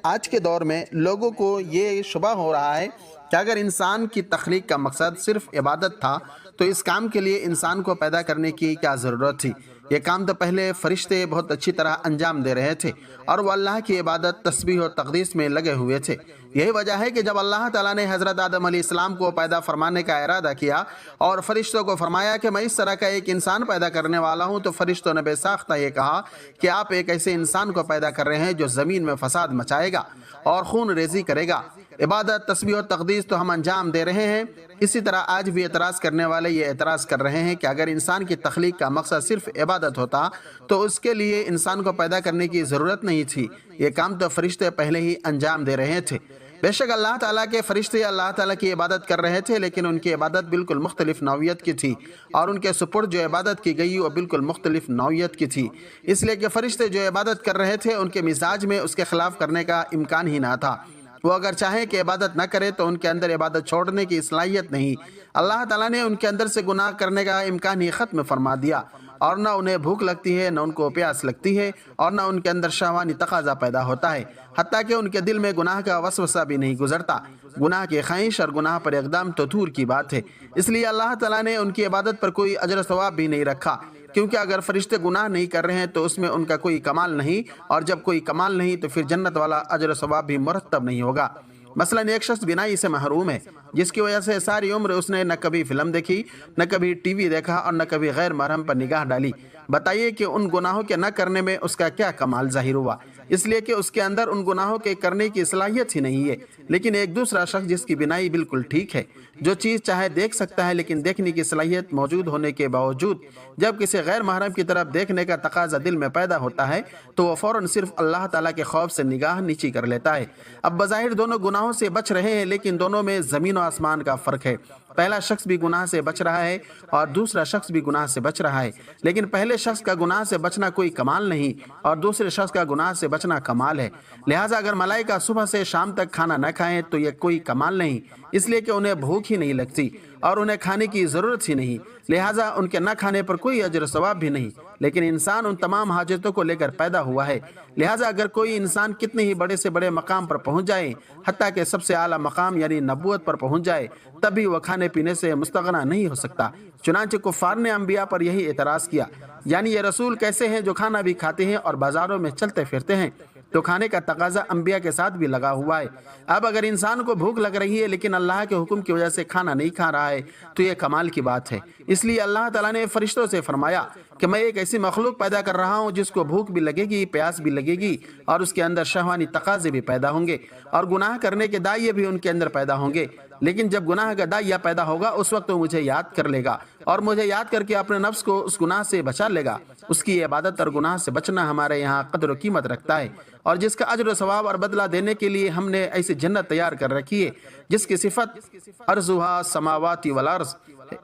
آج کے دور میں لوگوں کو یہ شبہ ہو رہا ہے کہ اگر انسان کی تخلیق کا مقصد صرف عبادت تھا تو اس کام کے لیے انسان کو پیدا کرنے کی کیا ضرورت تھی؟ یہ کام تو پہلے فرشتے بہت اچھی طرح انجام دے رہے تھے اور وہ اللہ کی عبادت، تسبیح اور تقدیس میں لگے ہوئے تھے۔ یہی وجہ ہے کہ جب اللہ تعالیٰ نے حضرت آدم علیہ السلام کو پیدا فرمانے کا ارادہ کیا اور فرشتوں کو فرمایا کہ میں اس طرح کا ایک انسان پیدا کرنے والا ہوں، تو فرشتوں نے بے ساختہ یہ کہا کہ آپ ایک ایسے انسان کو پیدا کر رہے ہیں جو زمین میں فساد مچائے گا اور خون ریزی کرے گا۔ عبادت، تسبیح اور تقدیس تو ہم انجام دے رہے ہیں۔ اسی طرح آج بھی اعتراض کرنے والے یہ اعتراض کر رہے ہیں کہ اگر انسان کی تخلیق کا مقصد صرف عبادت ہوتا تو اس کے لیے انسان کو پیدا کرنے کی ضرورت نہیں تھی، یہ کام تو فرشتے پہلے ہی انجام دے رہے تھے۔ بے شک اللہ تعالیٰ کے فرشتے اللہ تعالیٰ کی عبادت کر رہے تھے، لیکن ان کی عبادت بالکل مختلف نوعیت کی تھی، اور ان کے سپرد جو عبادت کی گئی وہ بالکل مختلف نوعیت کی تھی، اس لیے کہ فرشتے جو عبادت کر رہے تھے ان کے مزاج میں اس کے خلاف کرنے کا امکان ہی نہ تھا۔ وہ اگر چاہیں کہ عبادت نہ کرے تو ان کے اندر عبادت چھوڑنے کی صلاحیت نہیں۔ اللہ تعالیٰ نے ان کے اندر سے گناہ کرنے کا امکان ہی ختم فرما دیا، اور نہ انہیں بھوک لگتی ہے، نہ ان کو پیاس لگتی ہے، اور نہ ان کے اندر شہوانی تقاضا پیدا ہوتا ہے، حتیٰ کہ ان کے دل میں گناہ کا وسوسہ بھی نہیں گزرتا۔ گناہ کی خواہش اور گناہ پر اقدام تو دور کی بات ہے۔ اس لیے اللہ تعالیٰ نے ان کی عبادت پر کوئی اجر و ثواب بھی نہیں رکھا، کیونکہ اگر فرشتے گناہ نہیں کر رہے ہیں تو اس میں ان کا کوئی کمال نہیں، اور جب کوئی کمال نہیں تو پھر جنت والا اجر و ثواب بھی مرتب نہیں ہوگا۔ مثلا ایک شخص بینائی سے محروم ہے، جس کی وجہ سے ساری عمر اس نے نہ کبھی فلم دیکھی، نہ کبھی ٹی وی دیکھا، اور نہ کبھی غیر محرم پر نگاہ ڈالی۔ بتائیے کہ ان گناہوں کے نہ کرنے میں اس کا کیا کمال ظاہر ہوا؟ اس لیے کہ اس کے اندر ان گناہوں کے کرنے کی صلاحیت ہی نہیں ہے۔ لیکن ایک دوسرا شخص جس کی بینائی بالکل ٹھیک ہے، جو چیز چاہے دیکھ سکتا ہے، لیکن دیکھنے کی صلاحیت موجود ہونے کے باوجود جب کسی غیر محرم کی طرف دیکھنے کا تقاضا دل میں پیدا ہوتا ہے تو وہ فوراً صرف اللہ تعالیٰ کے خوف سے نگاہ نیچی کر لیتا ہے۔ اب بظاہر دونوں گناہوں سے بچ رہے ہیں، لیکن دونوں میں زمین و آسمان کا فرق ہے۔ پہلا شخص بھی گناہ سے بچ رہا ہے اور دوسرا شخص بھی گناہ سے بچ رہا ہے، لیکن پہلے شخص کا گناہ سے بچنا کوئی کمال نہیں اور دوسرے شخص کا گناہ سے بچنا کمال ہے۔ لہٰذا اگر ملائکہ صبح سے شام تک کھانا نہ کھائیں تو یہ کوئی کمال نہیں، اس لیے کہ انہیں بھوک ہی نہیں لگتی اور انہیں کھانے کی ضرورت ہی نہیں، لہٰذا ان کے نہ کھانے پر کوئی اجر و ثواب بھی نہیں۔ لیکن انسان ان تمام حاجتوں کو لے کر پیدا ہوا ہے، لہٰذا اگر کوئی انسان کتنے ہی بڑے سے بڑے مقام پر پہنچ جائے، حتیٰ کہ سب سے اعلیٰ مقام یعنی نبوت پر پہنچ جائے، تب بھی وہ کھانے پینے سے مستغنی نہیں ہو سکتا۔ چنانچہ کفار نے انبیاء پر یہی اعتراض کیا، یعنی یہ رسول کیسے ہیں جو کھانا بھی کھاتے ہیں اور بازاروں میں چلتے پھرتے ہیں؟ تو کھانے کا تقاضا انبیاء کے ساتھ بھی لگا ہوا ہے۔ اب اگر انسان کو بھوک لگ رہی ہے لیکن اللہ کے حکم کی وجہ سے کھانا نہیں کھا رہا ہے تو یہ کمال کی بات ہے۔ اس لیے اللہ تعالیٰ نے فرشتوں سے فرمایا کہ میں ایک ایسی مخلوق پیدا کر رہا ہوں جس کو بھوک بھی لگے گی، پیاس بھی لگے گی، اور اس کے اندر شہوانی تقاضے بھی پیدا ہوں گے، اور گناہ کرنے کے داعیے بھی ان کے اندر پیدا ہوں گے۔ لیکن جب گناہ کا داعیہ پیدا ہوگا اس وقت وہ مجھے یاد کر لے گا اور مجھے یاد کر کے اپنے نفس کو اس گناہ سے بچا لے گا۔ اس کی عبادت اور گناہ سے بچنا ہمارے یہاں قدر و قیمت رکھتا ہے، اور جس کا اجر و ثواب اور بدلہ دینے کے لیے ہم نے ایسی جنت تیار کر رکھی ہے جس کی صفت ارضھا السماوات والارض،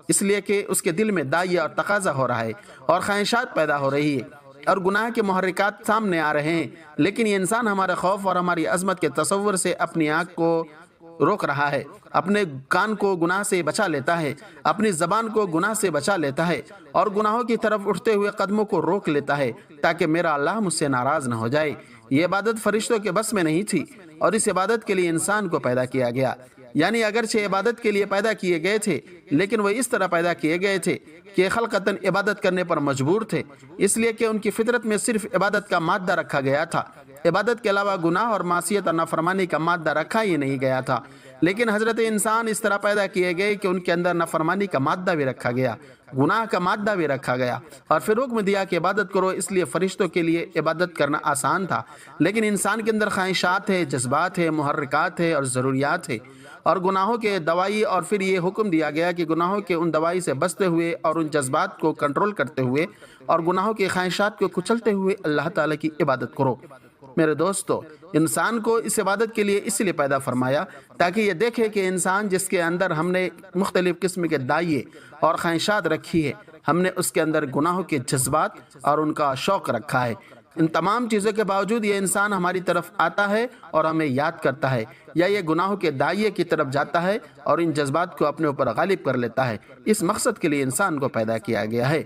اس لیے کہ اس کے دل میں داعیہ اور تقاضا ہو رہا ہے اور خواہشات پیدا ہو رہی ہے اور گناہ کے محرکات سامنے آ رہے ہیں، لیکن یہ انسان ہمارے خوف اور ہماری عظمت کے تصور سے اپنی آنکھ کو روک رہا ہے، اپنے کان کو گناہ سے بچا لیتا ہے، اپنی زبان کو گناہ سے بچا لیتا ہے، اور گناہوں کی طرف اٹھتے ہوئے قدموں کو روک لیتا ہے تاکہ میرا اللہ مجھ سے ناراض نہ ہو جائے۔ یہ عبادت فرشتوں کے بس میں نہیں تھی، اور اس عبادت کے لیے انسان کو پیدا کیا گیا، یعنی اگرچہ عبادت کے لیے پیدا کیے گئے تھے لیکن وہ اس طرح پیدا کیے گئے تھے کہ خلقتاً عبادت کرنے پر مجبور تھے، اس لیے کہ ان کی فطرت میں صرف عبادت کا مادہ رکھا گیا تھا، عبادت کے علاوہ گناہ اور معصیت اور نافرمانی کا مادہ رکھا ہی نہیں گیا تھا۔ لیکن حضرت انسان اس طرح پیدا کیے گئے کہ ان کے اندر نافرمانی کا مادہ بھی رکھا گیا، گناہ کا مادہ بھی رکھا گیا، اور پھر حکم دیا کہ عبادت کرو۔ اس لیے فرشتوں کے لیے عبادت کرنا آسان تھا، لیکن انسان کے اندر خواہشات ہے، جذبات ہے، محرکات ہے اور ضروریات ہے اور گناہوں کے دوائی، اور پھر یہ حکم دیا گیا کہ گناہوں کے ان دوائی سے بچتے ہوئے اور ان جذبات کو کنٹرول کرتے ہوئے اور گناہوں کی خواہشات کو کچلتے ہوئے اللہ تعالیٰ کی عبادت کرو۔ میرے دوستو، انسان کو اس عبادت کے لیے اس لیے پیدا فرمایا تاکہ یہ دیکھے کہ انسان جس کے اندر ہم نے مختلف قسم کے داعیے اور خواہشات رکھی ہے، ہم نے اس کے اندر گناہوں کے جذبات اور ان کا شوق رکھا ہے۔ ان تمام چیزوں کے باوجود یہ انسان ہماری طرف آتا ہے اور ہمیں یاد کرتا ہے، یا یہ گناہوں کے داعیے کی طرف جاتا ہے اور ان جذبات کو اپنے اوپر غالب کر لیتا ہے۔ اس مقصد کے لیے انسان کو پیدا کیا گیا ہے۔